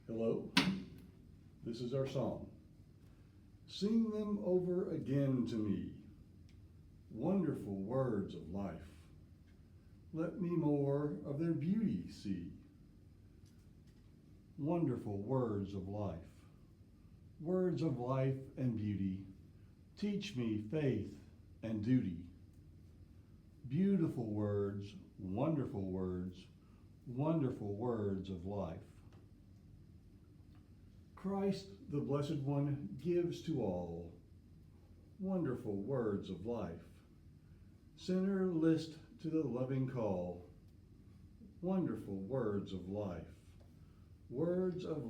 Hello, this is our song. Sing them over again to me, wonderful words of life. Let me more of their beauty see. Wonderful words of life and beauty, teach me faith and duty. Beautiful words, wonderful words of life. Christ, the Blessed One, gives to all wonderful words of life. Sinner, list to the loving call, wonderful words of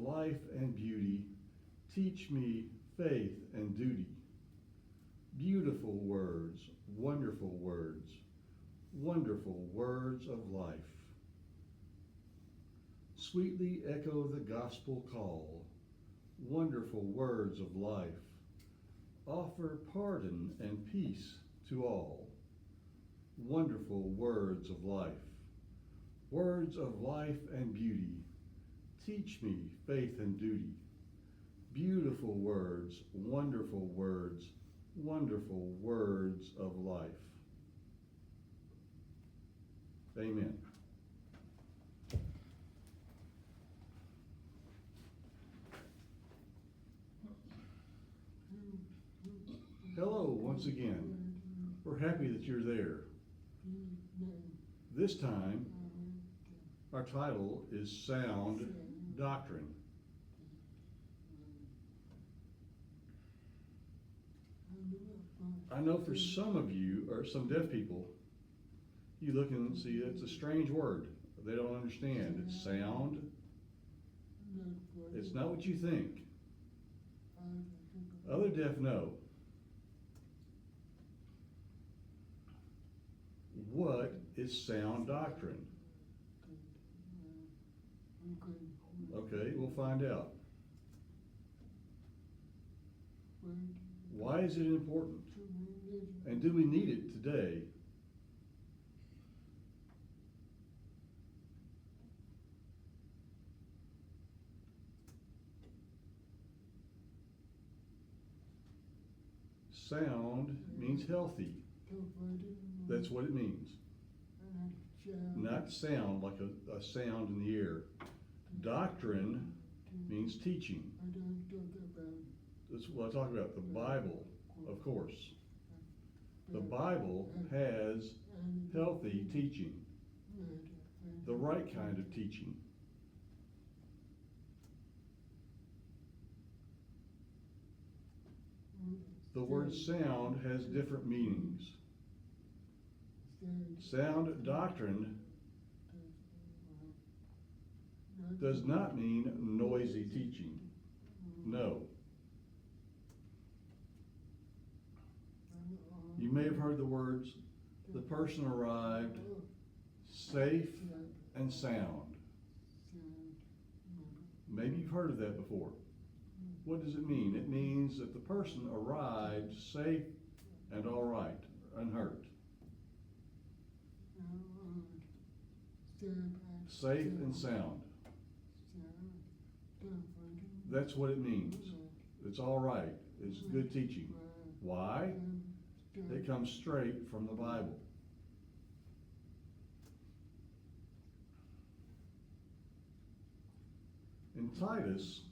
life and beauty, teach me faith and duty. Beautiful words, wonderful words of life. Sweetly echo the gospel call, wonderful words of life. Offer pardon and peace to all, wonderful words of life and beauty, teach me faith and duty. Beautiful words, wonderful words of life. Amen. Hello, once again. We're happy that you're there. This time, our title is Sound Doctrine. I know for some of you, or some deaf people, you look and see it's a strange word. They don't understand. It's sound. It's not what you think. Other deaf know. What is sound doctrine? Okay, we'll find out. Why is it important? And do we need it today? Sound means healthy. That's what it means. Not sound like a sound in the air. Doctrine means teaching. That's what I talk about. The Bible, of course. The Bible has healthy teaching. The right kind of teaching. The word sound has different meanings. Sound doctrine does not mean noisy teaching. No. You may have heard the words, the person arrived safe and sound. Maybe you've heard of that before. What does it mean? It means that the person arrived safe and all right, unhurt. Safe and sound. That's what it means. It's all right. It's good teaching. Why? It comes straight from the Bible. In Titus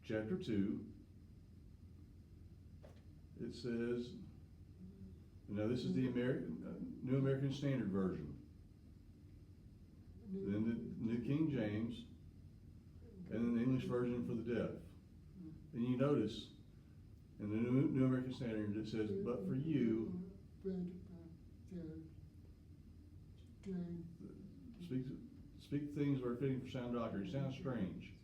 chapter 2, it says, now this is the New American Standard Version. Then the New King James, and then the English version for the deaf. And you notice in the New American Standard it says, but for you, speak things that are fitting for sound doctrine. It sounds strange.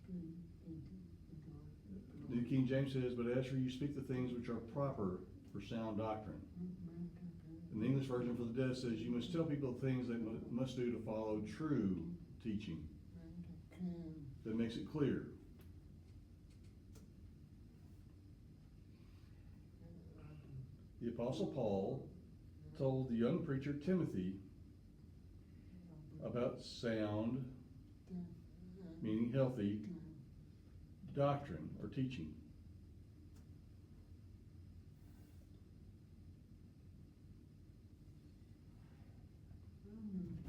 New King James says, but as for you, speak the things which are proper for sound doctrine. And the English version for the deaf says, you must tell people the things they must do to follow true teaching. That makes it clear. The Apostle Paul told the young preacher Timothy about sound, meaning healthy, doctrine or teaching.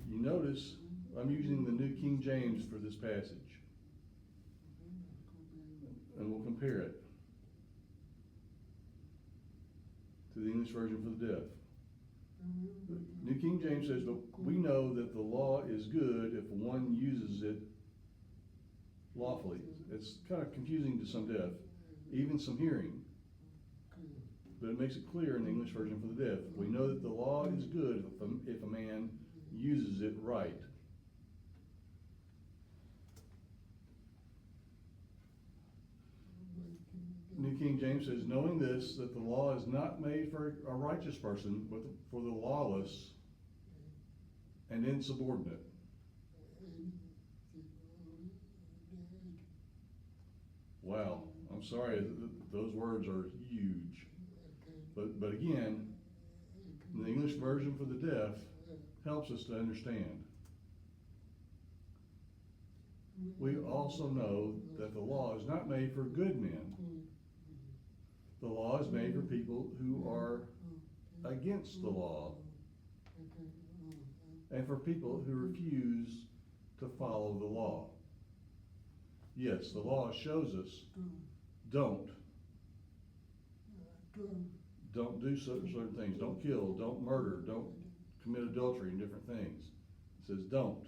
You notice I'm using the New King James for this passage, and we'll compare it to the English version for the deaf. The New King James says, "But we know that the law is good if one uses it lawfully." It's kind of confusing to some deaf, even some hearing, but it makes it clear in the English version for the deaf. We know that the law is good if a man uses it right. New King James says, "Knowing this, that the law is not made for a righteous person, but for the lawless and insubordinate." Wow, I'm sorry, those words are huge. But again, the English version for the deaf helps us to understand. We also know that the law is not made for good men. The law is made for people who are against the law, and for people who refuse to follow the law. Yes, the law shows us don't do certain things. Don't kill, don't murder, don't commit adultery and different things. It says don't.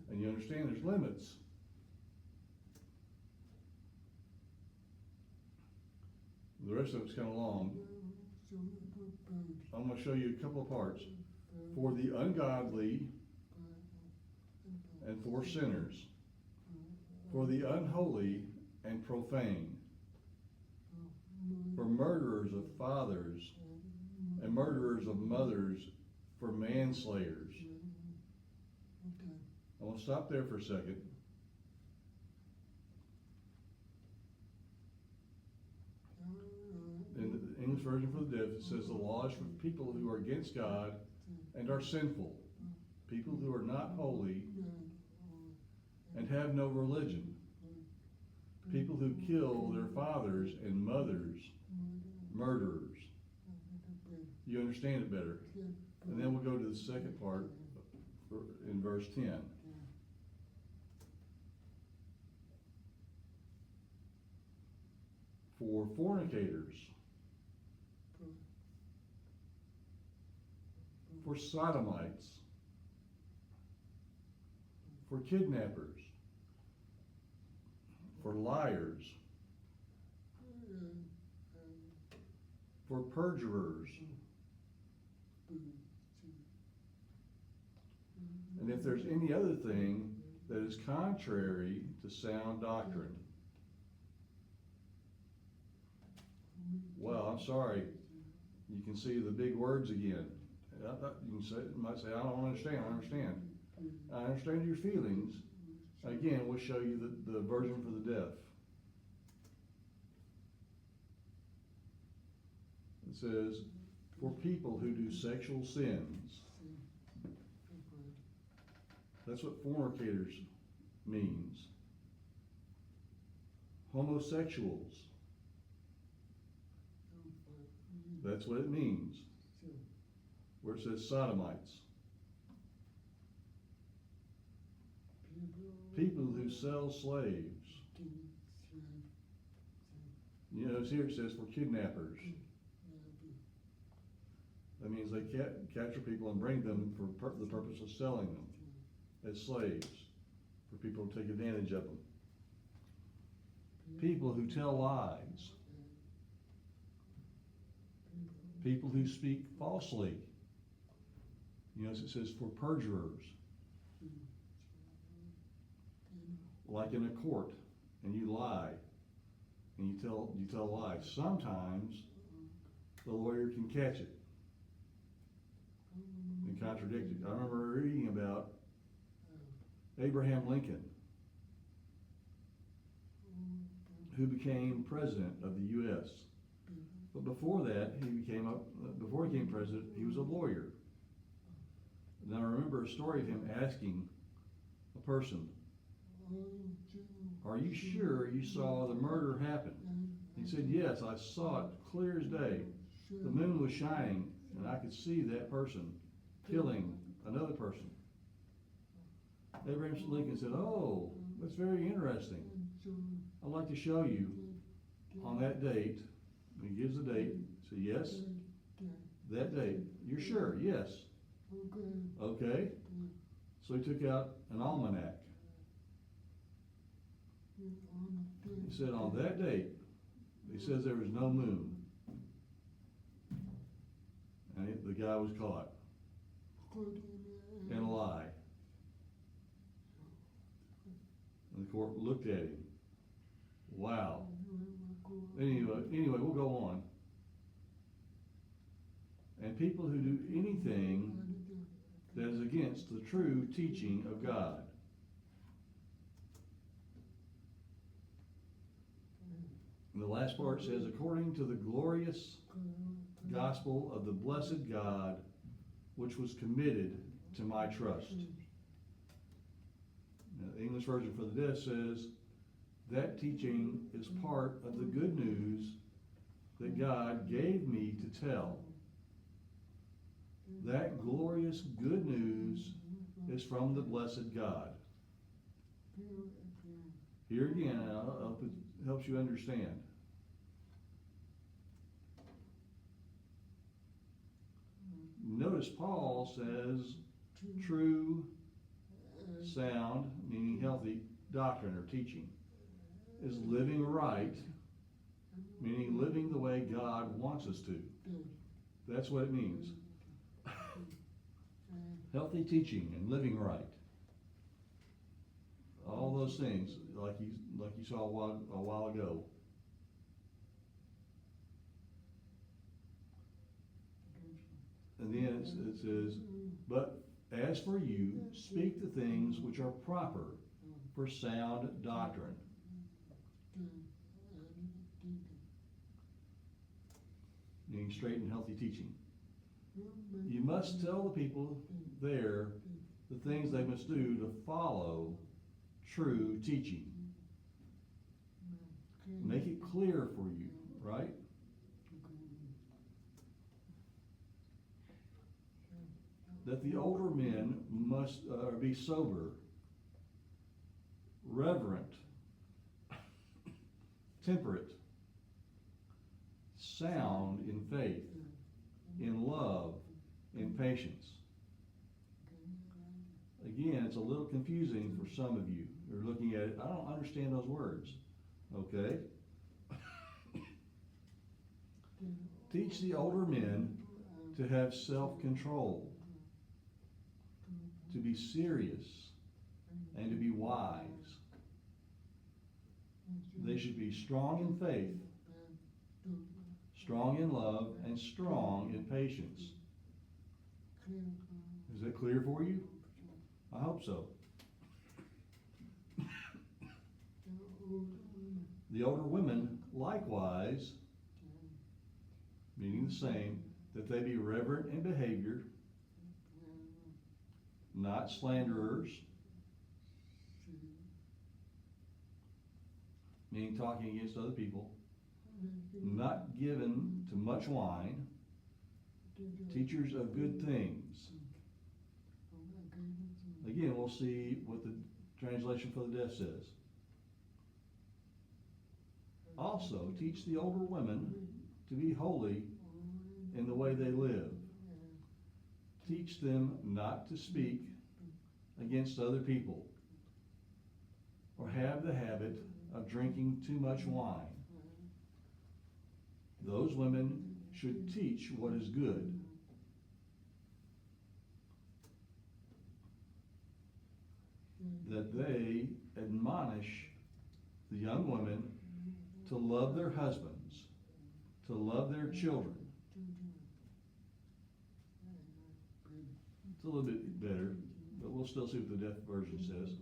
And you understand there's limits. The rest of it's kind of long. I'm going to show you a couple of parts. For the ungodly and for sinners. For the unholy and profane. For murderers of fathers and murderers of mothers, for manslayers. I want to stop there for a second. In the English version for the deaf, it says the law is for people who are against God and are sinful, people who are not holy and have no religion, people who kill their fathers and mothers, murderers. You understand it better. And then we'll go to the second part in verse 10. For fornicators, for sodomites, for kidnappers, for liars, for perjurers, and if there's any other thing that is contrary to sound doctrine. Well, I'm sorry. You can see the big words again. You might say, I don't understand. I understand. I understand your feelings. Again, we'll show you the version for the deaf. It says, for people who do sexual sins. That's what fornicators means. Homosexuals. That's what it means. Where it says sodomites. People who sell slaves. You know, here it says for kidnappers. That means they capture people and bring them for the purpose of selling them as slaves, for people to take advantage of them. People who tell lies. People who speak falsely. You know, it says for perjurers. Like in a court, and you lie, and you tell lies. Sometimes the lawyer can catch it and contradict it. I remember reading about Abraham Lincoln, who became president of the U.S. But before that, before he became president, he was a lawyer. And I remember a story of him asking a person, Are you sure you saw the murder happen? He said, yes, I saw it clear as day. The moon was shining, and I could see that person killing another person. Abraham Lincoln said, oh, that's very interesting. I'd like to show you on that date. He gives the date. He said, yes, that date. You're sure? Yes. Okay. So he took out an almanac. He said, on that date, he says there was no moon. And the guy was caught in a lie. And the court looked at him. Wow. Anyway, we'll go on. And people who do anything that is against the true teaching of God. And the last part says, according to the glorious gospel of the blessed God, which was committed to my trust. Now, the English version for the deaf says, that teaching is part of the good news that God gave me to tell. That glorious good news is from the blessed God. Here again, I hope it helps you understand. Notice Paul says true, sound, meaning healthy, doctrine or teaching, is living right, meaning living the way God wants us to. That's what it means. Healthy teaching and living right. All those things, like you saw a while ago. And then it says, but as for you, speak the things which are proper for sound doctrine. Meaning straight and healthy teaching. You must tell the people there the things they must do to follow true teaching. Make it clear for you, right? That the older men must be sober, reverent, temperate, sound in faith, in love, in patience. Again, it's a little confusing for some of you who are looking at it. I don't understand those words. Okay? Teach the older men to have self-control, to be serious, and to be wise. They should be strong in faith, strong in love, and strong in patience. Is that clear for you? I hope so. The older women, likewise, meaning the same, that they be reverent in behavior, not slanderers, meaning talking against other people, not given to much wine, teachers of good things. Again, we'll see what the translation for the deaf says. Also, teach the older women to be holy in the way they live. Teach them not to speak against other people or have the habit of drinking too much wine. Those women should teach what is good. That they admonish the young women to love their husbands, to love their children. It's a little bit better, but we'll still see what the deaf version says.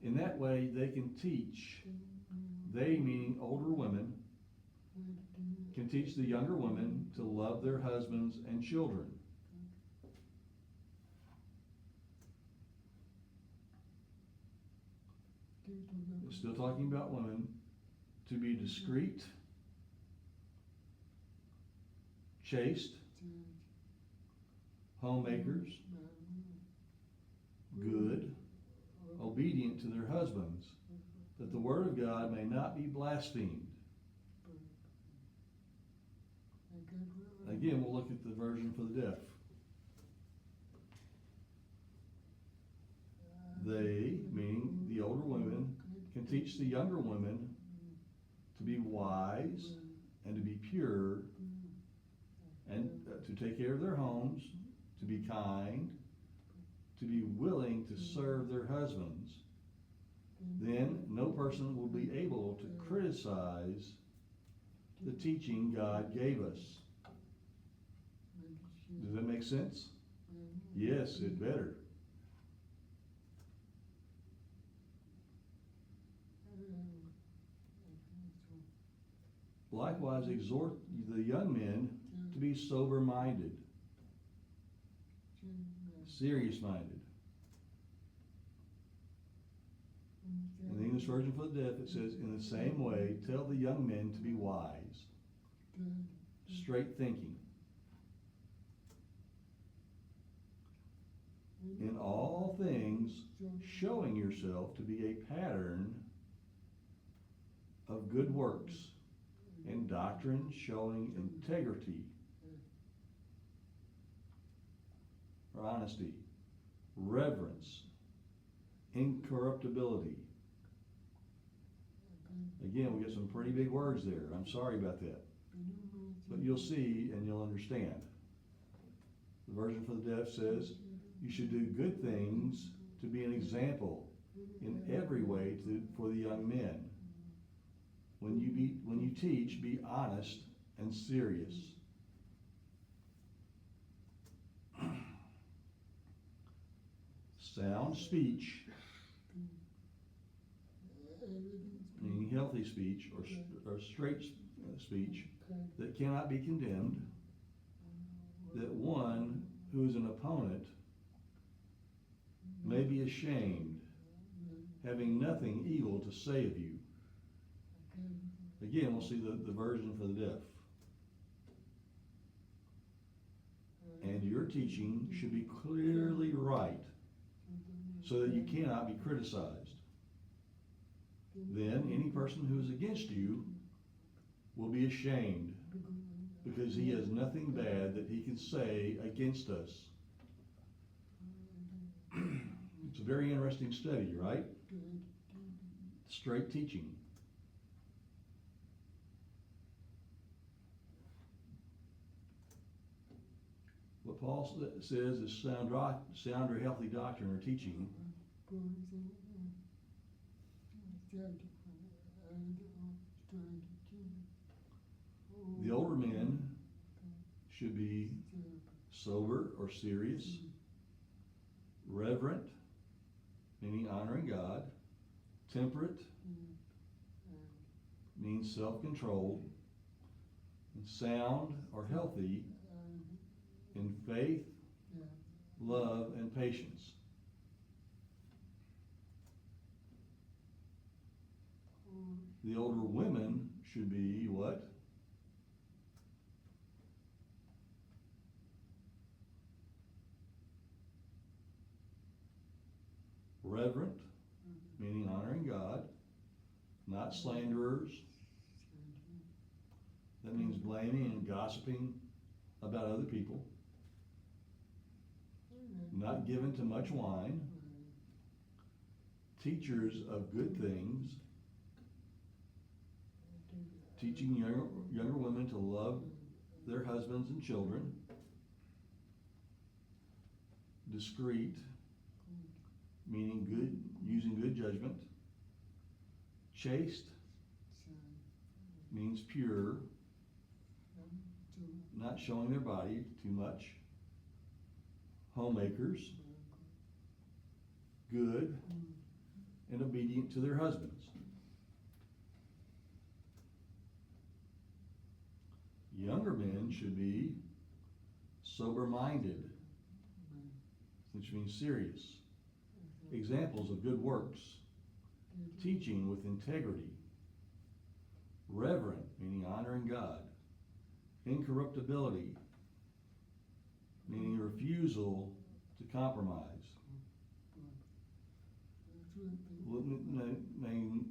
In that way, they can teach, they meaning older women, can teach the younger women to love their husbands and children. It's still talking about women, to be discreet, chaste, homemakers, good, obedient to their husbands, that the word of God may not be blasphemed. Again, we'll look at the version for the deaf. They, meaning the older women, can teach the younger women to be wise and to be pure and to take care of their homes, to be kind, to be willing to serve their husbands. Then no person will be able to criticize the teaching God gave us. Does that make sense? Yes, it better. Likewise, exhort the young men to be sober-minded, serious-minded. In the English version for the deaf, it says, in the same way, tell the young men to be wise, straight thinking, in all things showing yourself to be a pattern of good works, in doctrine showing integrity, or honesty, reverence, incorruptibility. Again, we get some pretty big words there. I'm sorry about that. But you'll see and you'll understand. The version for the deaf says, you should do good things to be an example in every way for the young men. When you teach, be honest and serious. Sound speech, meaning healthy speech or straight speech that cannot be condemned, that one who is an opponent may be ashamed, having nothing evil to say of you. Again, we'll see the version for the deaf. And your teaching should be clearly right, so that you cannot be criticized. Then any person who is against you will be ashamed, because he has nothing bad that he can say against us. It's a very interesting study, right? Straight teaching. What Paul says is sound or healthy doctrine or teaching. The older men should be sober or serious, reverent, meaning honoring God, temperate, means self-controlled, and sound or healthy in faith, love, and patience. The older women should be what? Reverent, meaning honoring God, not slanderers. That means blaming and gossiping about other people. Not given to much wine. Teachers of good things. Teaching younger women to love their husbands and children. Discreet, meaning good, using good judgment. Chaste means pure, not showing their body too much. Homemakers, good, and obedient to their husbands. Younger men should be sober-minded, which means serious. Examples of good works teaching with integrity, reverent, meaning honoring God, incorruptibility, meaning refusal to compromise,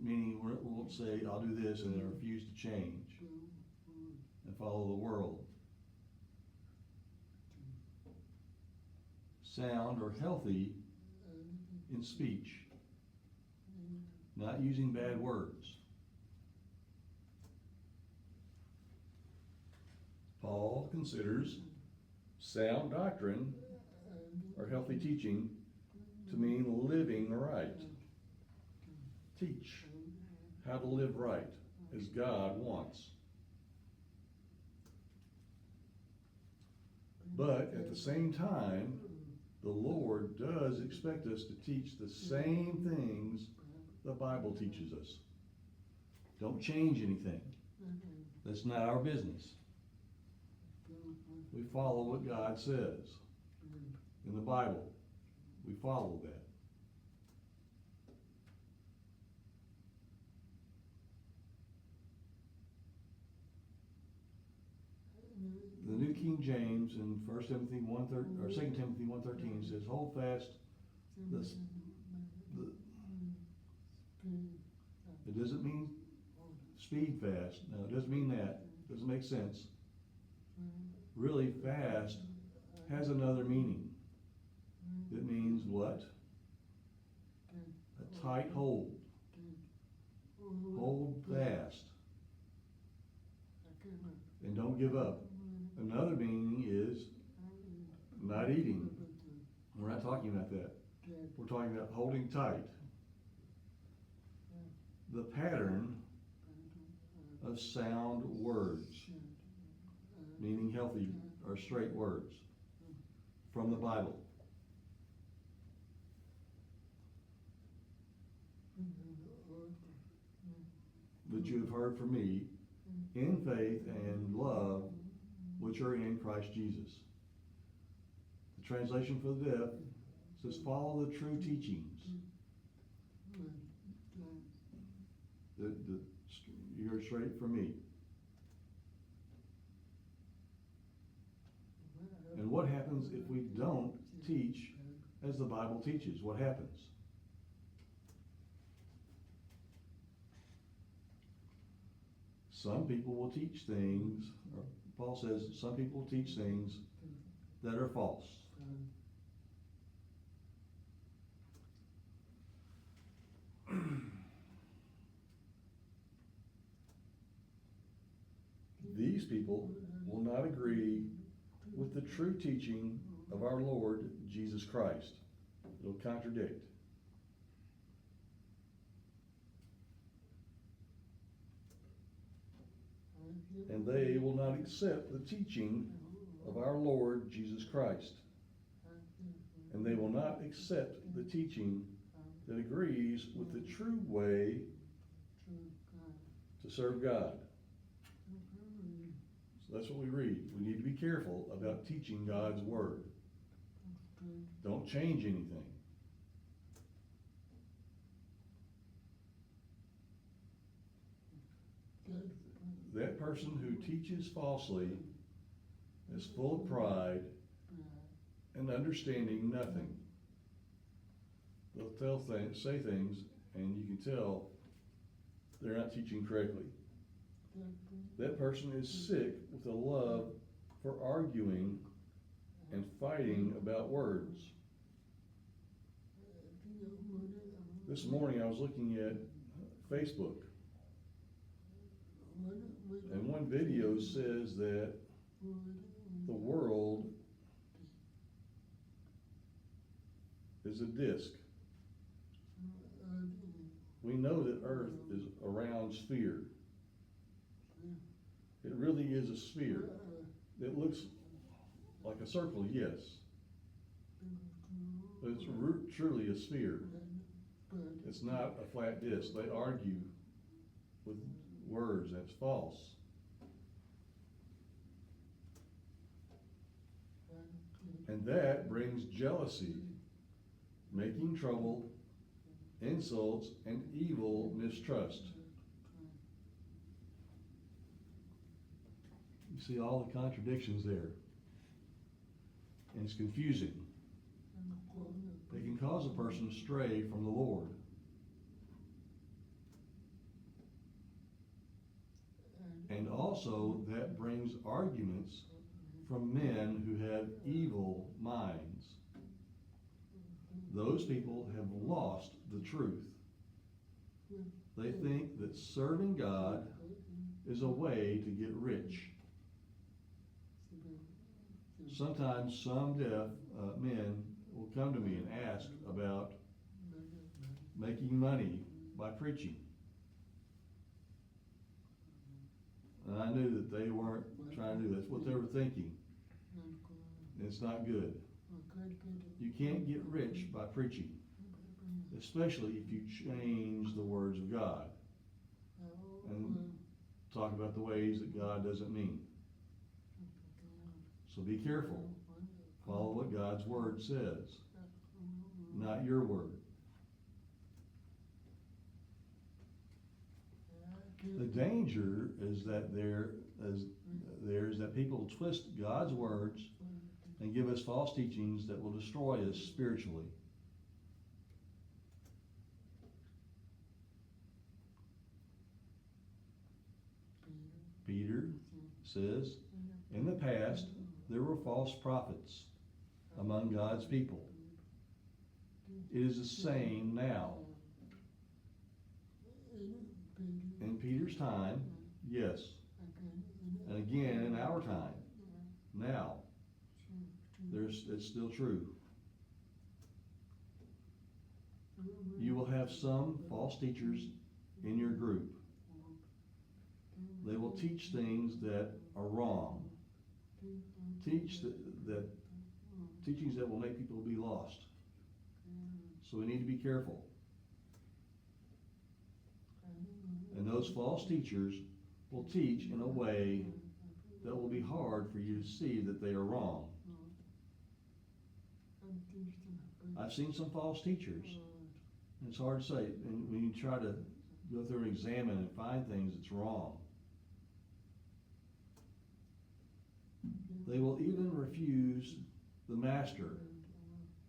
meaning we won't say, I'll do this, and then refuse to change and follow the world. Sound or healthy in speech, not using bad words. Paul considers sound doctrine or healthy teaching to mean living right. Teach how to live right as God wants. But at the same time, the Lord does expect us to teach the same things the Bible teaches us. Don't change anything. That's not our business. We follow what God says in the Bible. We follow that. The New King James in 1 Timothy 1:13 or 2 Timothy 1:13 says, "Hold fast this." It doesn't mean speed fast. No, it doesn't mean that. It doesn't make sense. Really, fast has another meaning. It means what? A tight hold. Hold fast. And don't give up. Another meaning is not eating. We're not talking about that. We're talking about holding tight. The pattern of sound words, meaning healthy or straight words from the Bible. That you have heard from me in faith and love which are in Christ Jesus. The translation for the deaf says, follow the true teachings. You heard straight from me. And what happens if we don't teach as the Bible teaches? What happens? Some people will teach things, or Paul says some people will teach things that are false. These people will not agree with the true teaching of our Lord Jesus Christ. It'll contradict. And they will not accept the teaching of our Lord Jesus Christ. And they will not accept the teaching that agrees with the true way to serve God. So that's what we read. We need to be careful about teaching God's Word. Don't change anything. That person who teaches falsely is full of pride and understanding nothing. They'll say things, and you can tell they're not teaching correctly. That person is sick with a love for arguing and fighting about words. This morning I was looking at Facebook, and one video says that the world is a disc. We know that Earth is a round sphere. It really is a sphere. It looks like a circle, yes, but it's truly a sphere. It's not a flat disc. They argue with words. That's false. And that brings jealousy, making trouble, insults, and evil mistrust. You see all the contradictions there. And it's confusing. They can cause a person to stray from the Lord. And also that brings arguments from men who have evil minds. Those people have lost the truth. They think that serving God is a way to get rich. Sometimes some deaf men will come to me and ask about making money by preaching. And I knew that they weren't trying to do that. That's what they were thinking. It's not good. You can't get rich by preaching, especially if you change the words of God and talk about the ways that God doesn't mean. So be careful. Follow what God's word says, not your word. The danger is that there's that people twist God's words and give us false teachings that will destroy us spiritually. Peter says, in the past, there were false prophets among God's people. It is the same now. In Peter's time, yes. And again in our time, now. It's still true. You will have some false teachers in your group. They will teach things that are wrong. Teachings that will make people be lost. So we need to be careful. And those false teachers will teach in a way that will be hard for you to see that they are wrong. I've seen some false teachers. And it's hard to say. And when you try to go through and examine and find things that's wrong, they will even refuse the master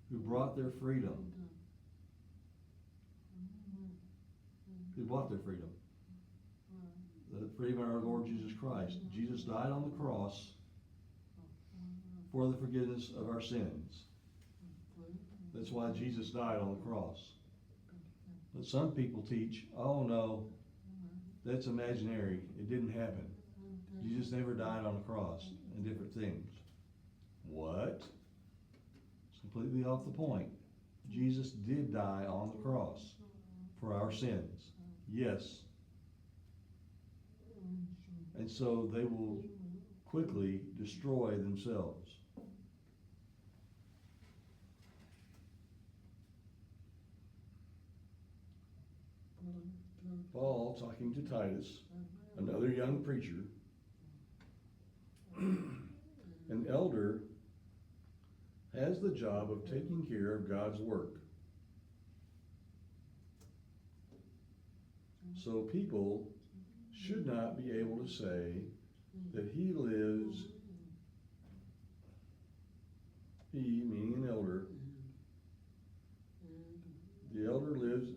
who brought their freedom. Who bought their freedom? The freedom of our Lord Jesus Christ. Jesus died on the cross for the forgiveness of our sins. That's why Jesus died on the cross. But some people teach, oh no, that's imaginary. It didn't happen. Jesus never died on the cross, and different things. What? It's completely off the point. Jesus did die on the cross for our sins. Yes. And so they will quickly destroy themselves. Paul, talking to Titus, another young preacher, an elder has the job of taking care of God's work. So people should not be able to say that he meaning an elder, the elder lives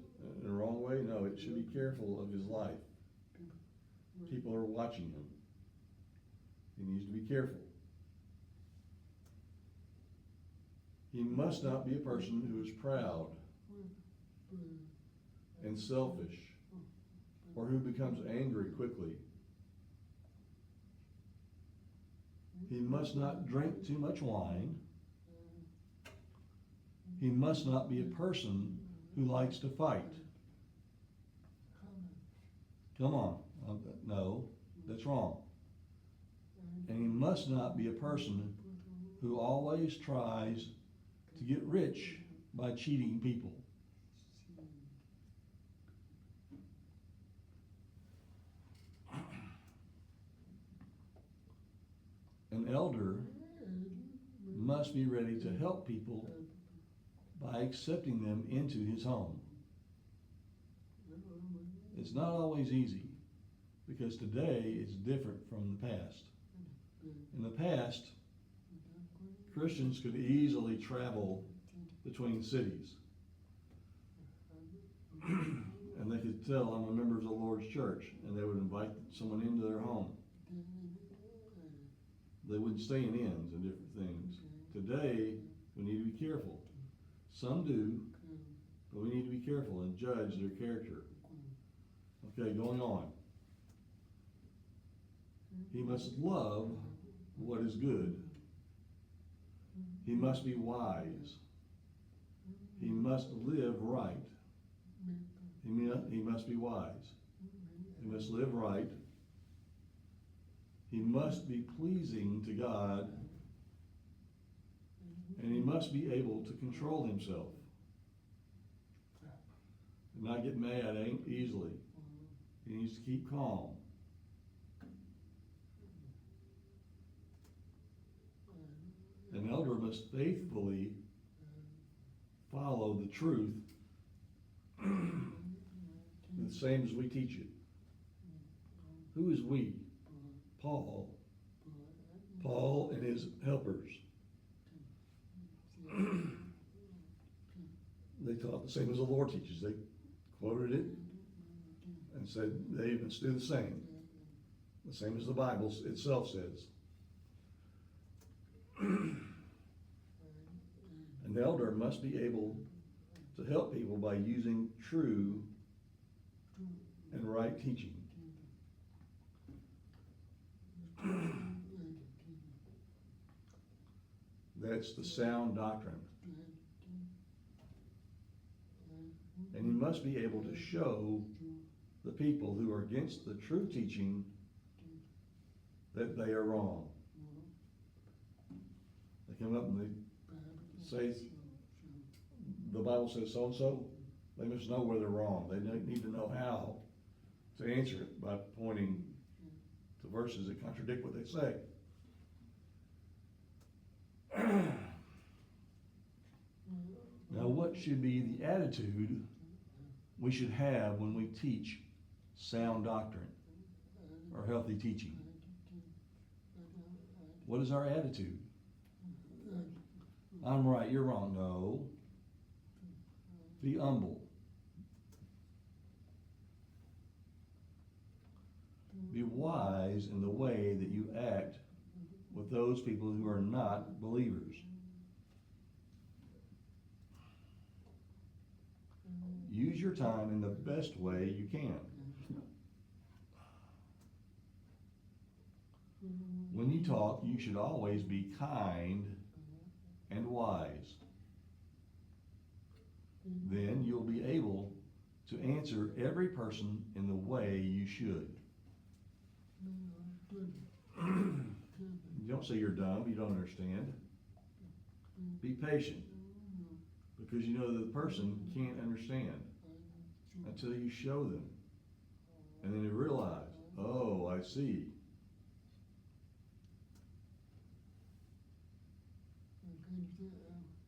in the wrong way. No, it should be careful of his life. People are watching him. He needs to be careful. He must not be a person who is proud and selfish, or who becomes angry quickly. He must not drink too much wine. He must not be a person who likes to fight. Come on. No, that's wrong. And he must not be a person who always tries to get rich by cheating people. An elder must be ready to help people by accepting them into his home. It's not always easy, because today is different from the past. In the past, Christians could easily travel between cities. And they could tell, I'm a member of the Lord's church, and they would invite someone into their home. They wouldn't stay in inns and different things. Today, we need to be careful. Some do, but we need to be careful and judge their character. Okay, going on. He must love what is good. He must be wise. He must live right. He must be wise. He must live right. He must be pleasing to God. And he must be able to control himself. And not get mad easily. He needs to keep calm. An elder must faithfully follow the truth the same as we teach it. Who is we? Paul and his helpers. They taught the same as the Lord teaches. They quoted it and said they must do the same as the Bible itself says. An elder must be able to help people by using true and right teaching. That's the sound doctrine. And he must be able to show the people who are against the true teaching that they are wrong. They come up and they say, the Bible says so-and-so. They must know where they're wrong. They need to know how to answer it by pointing to verses that contradict what they say. Now, what should be the attitude we should have when we teach sound doctrine or healthy teaching? What is our attitude? I'm right, you're wrong. No. Be humble. Be wise in the way that you act with those people who are not believers. Use your time in the best way you can. When you talk, you should always be kind and wise. Then you'll be able to answer every person in the way you should. You don't say you're dumb, you don't understand. Be patient, because you know that the person can't understand until you show them. And then you realize, oh, I see.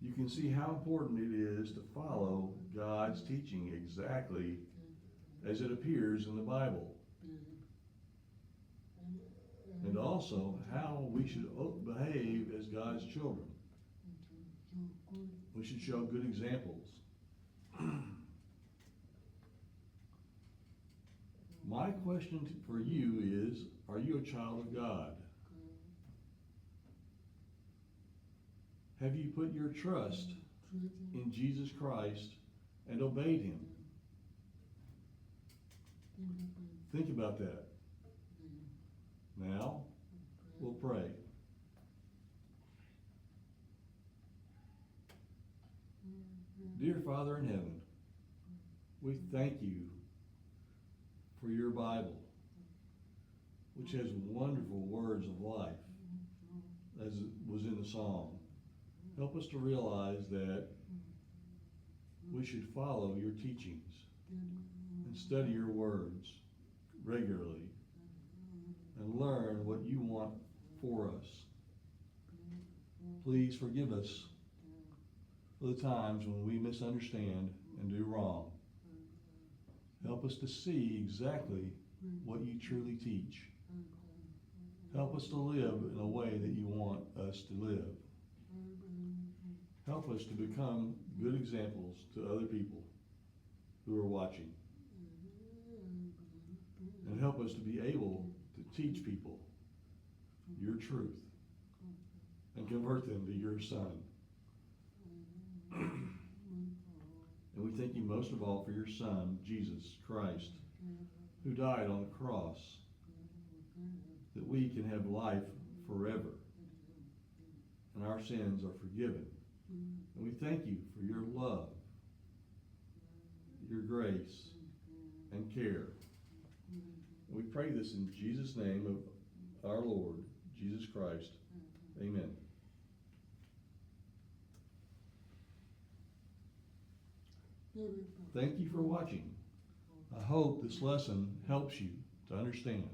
You can see how important it is to follow God's teaching exactly as it appears in the Bible. And also how we should behave as God's children. We should show good examples. My question for you is, are you a child of God? Have you put your trust in Jesus Christ and obeyed him? Think about that. Now, we'll pray. Dear Father in heaven, we thank you for your Bible, which has wonderful words of life, as it was in the song. Help us to realize that we should follow your teachings and study your words regularly and learn what you want for us. Please forgive us for the times when we misunderstand and do wrong. Help us to see exactly what you truly teach. Help us to live in a way that you want us to live. Help us to become good examples to other people who are watching. And help us to be able to teach people your truth and convert them to your Son. And we thank you most of all for your Son, Jesus Christ, who died on the cross that we can have life forever and our sins are forgiven. And we thank you for your love, your grace, and care. And we pray this in Jesus' name of our Lord, Jesus Christ. Amen. Thank you for watching. I hope this lesson helps you to understand.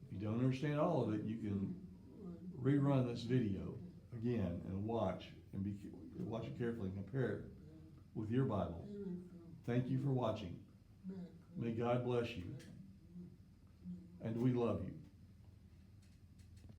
If you don't understand all of it, you can rerun this video again and watch it carefully and compare it with your Bible. Thank you for watching. May God bless you. And we love you.